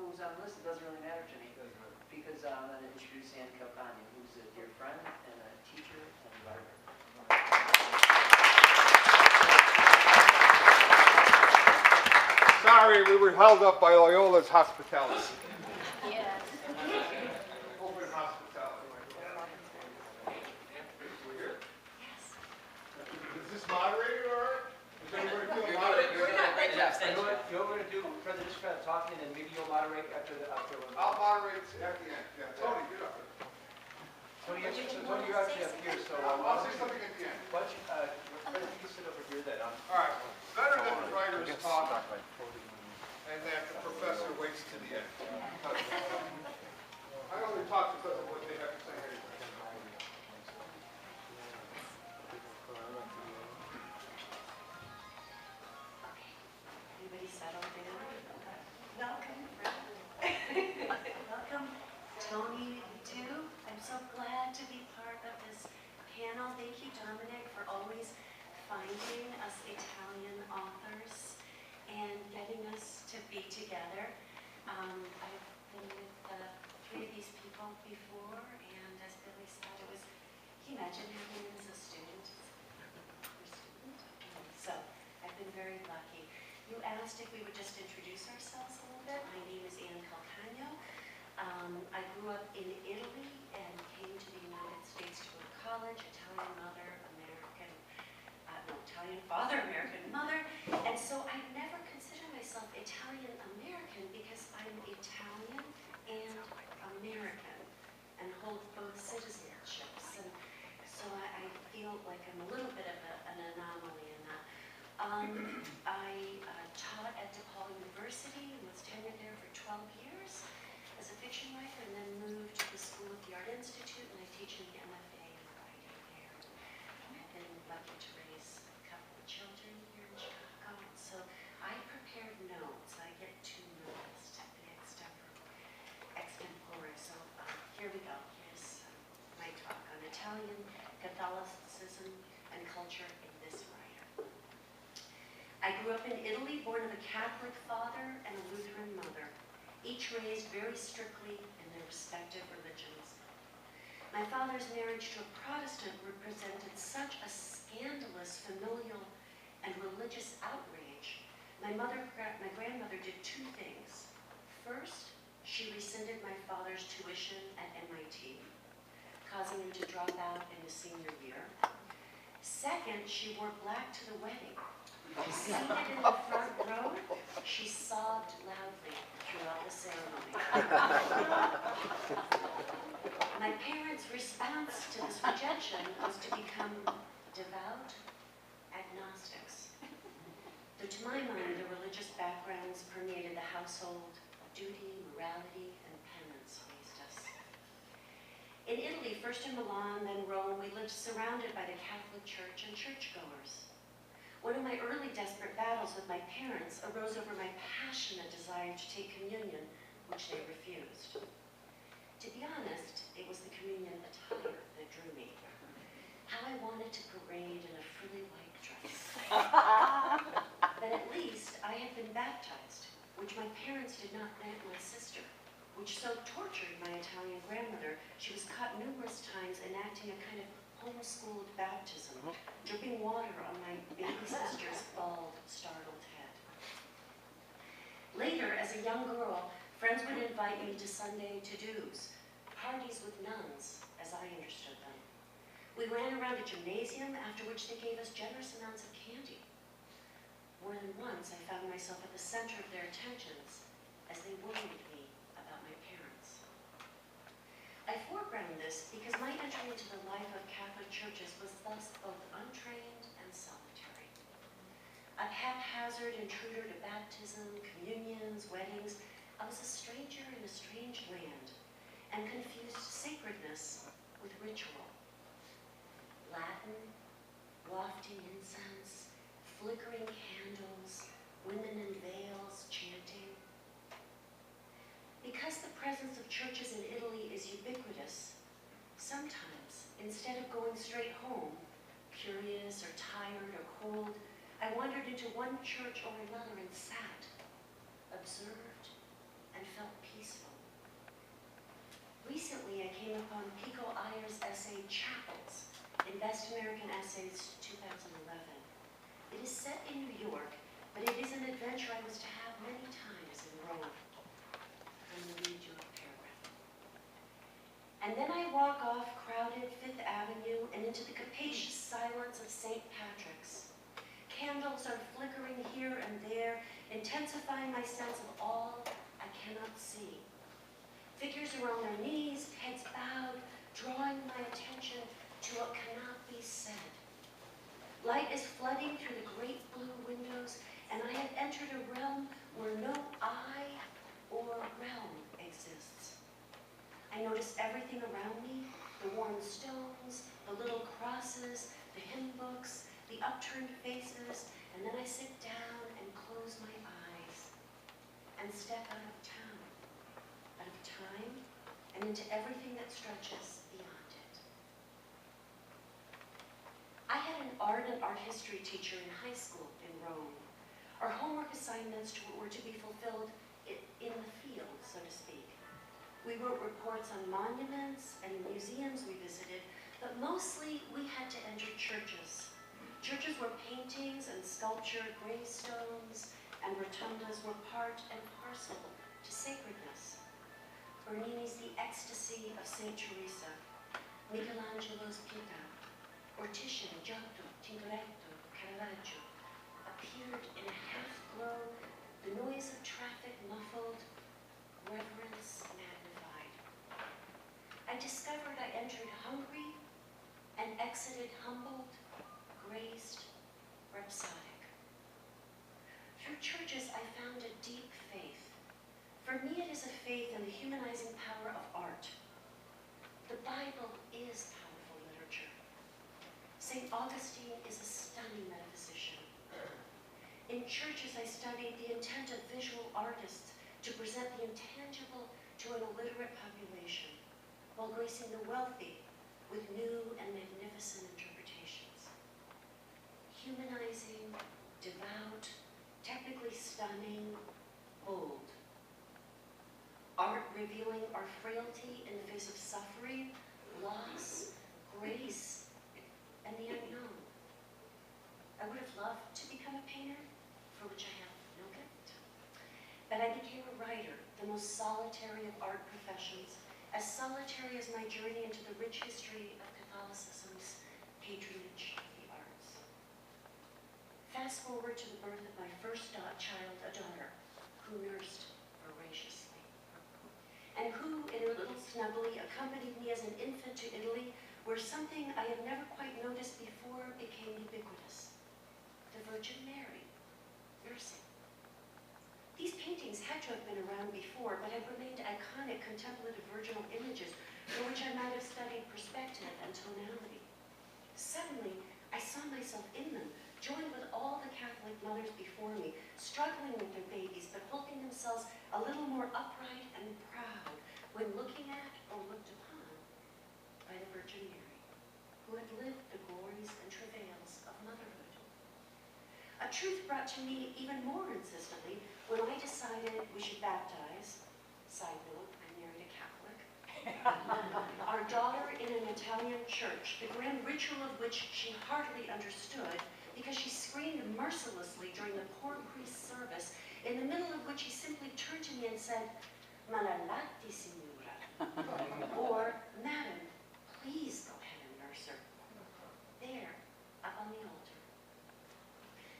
who's on the list, it doesn't really matter to me. Because I'm going to introduce Ann Calcagno, who's a dear friend and a teacher and a writer. Sorry, we were held up by Loyola's hospitality. Yes. Open hospitality. Is this moderated or? Is everybody feel moderated? You know what we're going to do? President, just kind of talking, and maybe you'll moderate after the. I'll moderate at the end. Yeah, Tony, get up there. Tony, you're actually up here, so I'll say something at the end. why don't you sit over here then? All right. Better that the writers talk and that the professor waits to the end. I only talk because of what they have to say anyway. Everybody settled down? Welcome. Welcome, Tony, too. I'm so glad to be part of this panel. Thank you, Dominic, for always finding us Italian authors and getting us to be together. I've been with three of these people before, and as Billy said, it was, can you imagine having him as a student? So I've been very lucky. You asked if we would just introduce ourselves a little bit. My name is Ann Calcagno. I grew up in Italy and came to the United States to go to college. Italian mother, Italian father, American mother. And so I never consider myself Italian American because I'm Italian and American and hold both citizenships. And so I feel like I'm a little bit of an anomaly in that. I taught at DePaul University and was tenured there for 12 years as a fiction writer, and then moved to the School of the Art Institute, and I teach in the MFA in writing there. I've been lucky to raise a couple of children here in Chicago, and so I prepared notes. I get too nervous to be extempore, so here we go. Here's my talk on Italian Catholicism and culture in this writer. I grew up in Italy, born of a Catholic father and a Lutheran mother, each raised very strictly in their respective religions. My father's marriage to a Protestant represented such a scandalous familial and religious outrage. My grandmother did two things. First, she rescinded my father's tuition at MIT, causing him to drop out in his senior year. Second, she wore black to the wedding. Seated in the front row, she sobbed loudly throughout the ceremony. My parents' response to this rejection was to become devout agnostics. Though to my mind, the religious backgrounds permeated the household of duty, morality, and penance raised us. In Italy, first in Milan, then Rome, we lived surrounded by the Catholic Church and churchgoers. One of my early desperate battles with my parents arose over my passionate desire to take communion, which they refused. To be honest, it was the communion attire that drew me. How I wanted to parade in a frilly white dress. But at least I had been baptized, which my parents did not grant my sister, which so tortured my Italian grandmother, she was caught numerous times enacting a kind of homeschooled baptism, dripping water on my baby sister's bald, startled head. Later, as a young girl, friends would invite me to Sunday to-dos, parties with nuns, as I understood them. We ran around a gymnasium, after which they gave us generous amounts of candy. More than once, I found myself at the center of their attentions as they worried me about my parents. I foreground this because my entry into the life of Catholic churches was thus both untrained and solitary. A haphazard intruder to baptism, communions, weddings, I was a stranger in a strange land and confused sacredness with ritual. Latin, wafting incense, flickering candles, women in veils chanting. Because the presence of churches in Italy is ubiquitous, sometimes, instead of going straight home, curious or tired or cold, I wandered into one church or another and sat, observed, and and felt peaceful. Recently, I came upon Pico Iyer's essay, Chapels, in Best American Essays 2011. It is set in New York, but it is an adventure I was to have many times in Rome. I'm going to read you a paragraph. And then I walk off crowded Fifth Avenue and into the capacious silence of St. Patrick's. Candles are flickering here and there, intensifying my sense of all I cannot see. Figures are on their knees, heads bowed, drawing my attention to what cannot be said. Light is flooding through the great blue windows, and I have entered a realm where no I or realm exists. I notice everything around me, the worn stones, the little crosses, the hymn books, the upturned faces, and then I sit down and close my eyes and step out of town, out of time, and into everything that stretches beyond it. I had an art and art history teacher in high school in Rome. Our homework assignments were to be fulfilled in the field, so to speak. We wrote reports on monuments and museums we visited, but mostly we had to enter churches. Churches where paintings and sculpture, gravestones, and rotundas were part and parcel to sacredness. Bernini's The Ecstasy of St. Teresa, Michelangelo's Pietà, or Titian, Giotto, Tintoretto, Caravaggio, appeared in a half-glow, the noise of traffic muffled, reverence magnified. I discovered I entered hungry and exited humbled, graced, rhapsodic. Through churches, I found a deep faith. For me, it is a faith in the humanizing power of art. The Bible is powerful literature. St. Augustine is a stunning metaphysician. In churches, I studied the intent of visual artists to present the intangible to an illiterate population, while gracing the wealthy with new and magnificent interpretations. Humanizing, devout, technically stunning, bold. Art revealing our frailty in the face of suffering, loss, grace, and the unknown. I would have loved to become a painter, for which I have no gift. But I became a writer, the most solitary of art professions, as solitary as my journey into the rich history of Catholicism's patronage of the arts. Fast forward to the birth of my first child, a daughter, who nursed voraciously, and who, in her little snuggly, accompanied me as an infant to Italy, where something I had never quite noticed before became ubiquitous. The Virgin Mary, nursing. These paintings had to have been around before, but had remained iconic contemplative virginal images for which I might have studied perspective and tonality. Suddenly, I saw myself in them, joined with all the Catholic mothers before me, struggling with their babies, but holding themselves a little more upright and proud when looking at or looked upon by the Virgin Mary, who had lived the glories and travails of motherhood. A truth brought to me even more insistently when I decided we should baptize, side note, I married a Catholic, our daughter in an Italian church, the grand ritual of which she hardly understood because she screamed mercilessly during the poor priest's service, in the middle of which he simply turned to me and said, "Ma la latti, signora," or, "Madam, please go ahead and nurse her." There, up on the altar.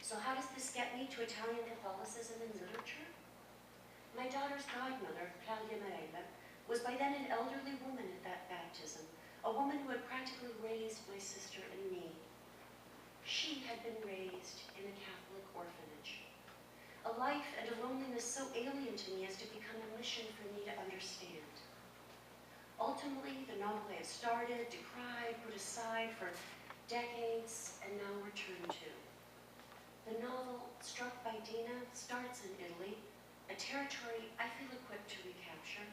So how does this get me to Italian Catholicism and literature? My daughter's godmother, Claudia Marella, was by then an elderly woman at that baptism, a woman who had practically raised my sister and me. She had been raised in a Catholic orphanage. A life and a loneliness so alien to me as to become a mission for me to understand. Ultimately, the novel I had started, decried, put aside for decades, and now returned to. The novel, Struck by Dina, starts in Italy, a territory I feel equipped to recapture,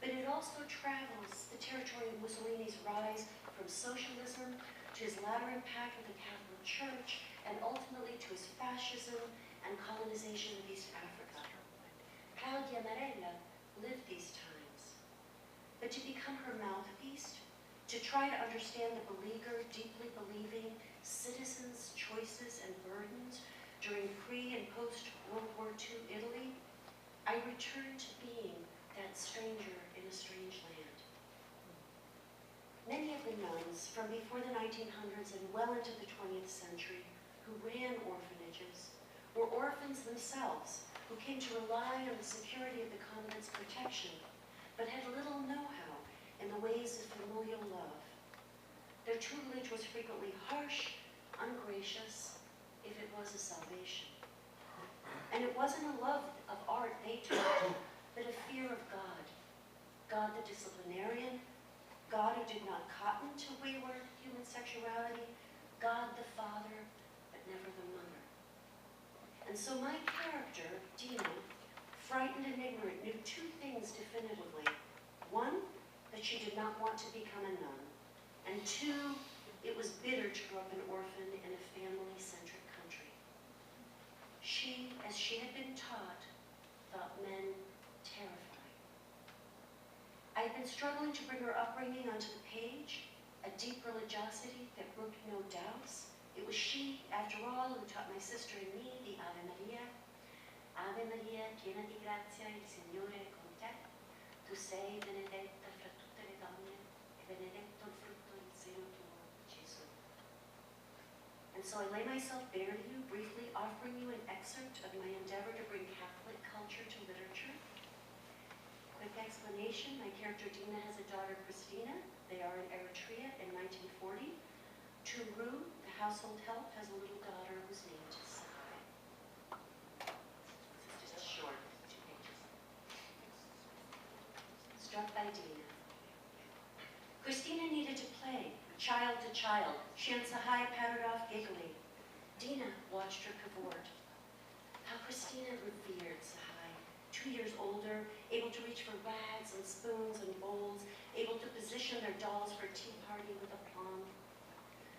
but it also travels the territory of Mussolini's rise from socialism to his latter impact with the Catholic Church, and ultimately to his fascism and colonization of East Africa. Claudia Marella lived these times. But to become her mouthpiece, to try to understand the beleaguered, deeply believing citizens' choices and burdens during pre- and post-World War II Italy, I returned to being that stranger in a strange land. Many of the nuns from before the 1900s and well into the 20th century who ran orphanages were orphans themselves who came to rely on the security of the convent's protection, but had little know-how in the ways of familial love. Their tutelage was frequently harsh, ungracious, if it was a salvation. And it wasn't a love of art they taught, but a fear of God. God the disciplinarian, God who did not cotton to wayward human sexuality, God the father, but never the mother. And so my character, Dina, frightened and ignorant, knew two things definitively. One, that she did not want to become a nun. And two, it was bitter to grow up an orphan in a family-centric country. She, as she had been taught, thought men terrifying. I had been struggling to bring her upbringing onto the page, a deep religiosity that brooked no doubts. It was she, after all, who taught my sister and me the Ave Maria. Ave Maria, piena di grazia, il Signore è con te. Tu sei benedetta fra tutte le donne, e benedetto il frutto del seno tuo, Gesù. And so I lay myself bare to you, briefly offering you an excerpt of my endeavor to bring Catholic culture to literature. Quick explanation, my character Dina has a daughter, Christina. They are in Eritrea in 1940. Turu, the household help, has a little daughter whose name is Sahai. This is just short, 2 pages. Struck by Dina. Christina needed to play, child to child. She and Sahai pattered off giggling. Dina watched her cavort. How Christina revered Sahai, 2 years older, able to reach for rags and spoons and bowls, able to position their dolls for a tea party with aplomb.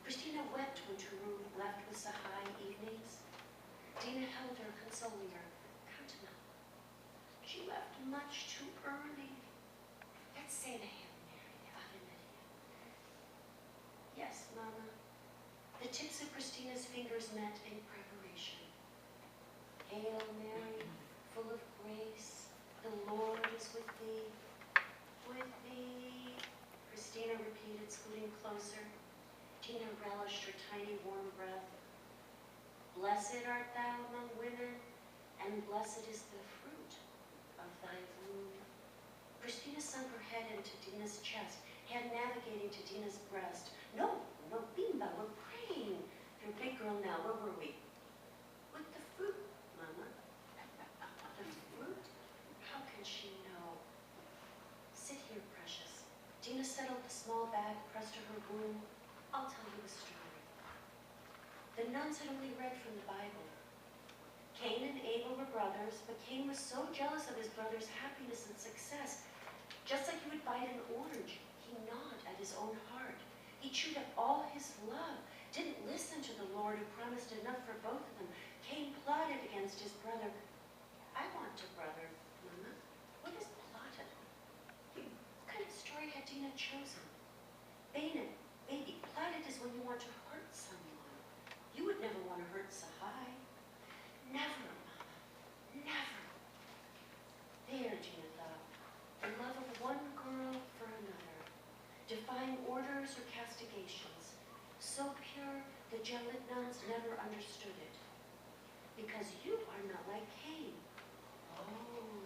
Christina wept when Turu left with Sahai evenings. Dina held her, consoling her. Come to Mama. She left much too early. Let's say the Hail Mary, the Ave Maria. Yes, Mama. The tips of Christina's fingers met in preparation. Hail Mary, full of grace, the Lord is with thee. With thee, Christina repeated, scooting closer. Dina relished her tiny warm breath. Blessed art thou among women, and blessed is the fruit of thy womb. Christina sunk her head into Dina's chest, hand navigating to Dina's breast. No, no, Bimba, we're praying. You're a big girl now, where were we? With the fruit, Mama. The fruit? How can she know? Sit here, precious. Dina settled the small bag pressed to her womb. I'll tell you a story. The nuns had only read from the Bible. Cain and Abel were brothers, but Cain was so jealous of his brother's happiness and success. Just like you would bite an orange, he gnawed at his own heart. He chewed up all his love, didn't listen to the Lord who promised enough for both of them. Cain plotted against his brother. I want a brother, Mama. What is plotted? What kind of story had Dina chosen? Baby, plotted is when you want to hurt someone. You would never want to hurt Sahai. Never, Mama. Never. There, Gina thought. The love of one girl for another. Defying orders or castigations. So pure, the Jesuit nuns never understood it. Because you are not like Cain. Oh,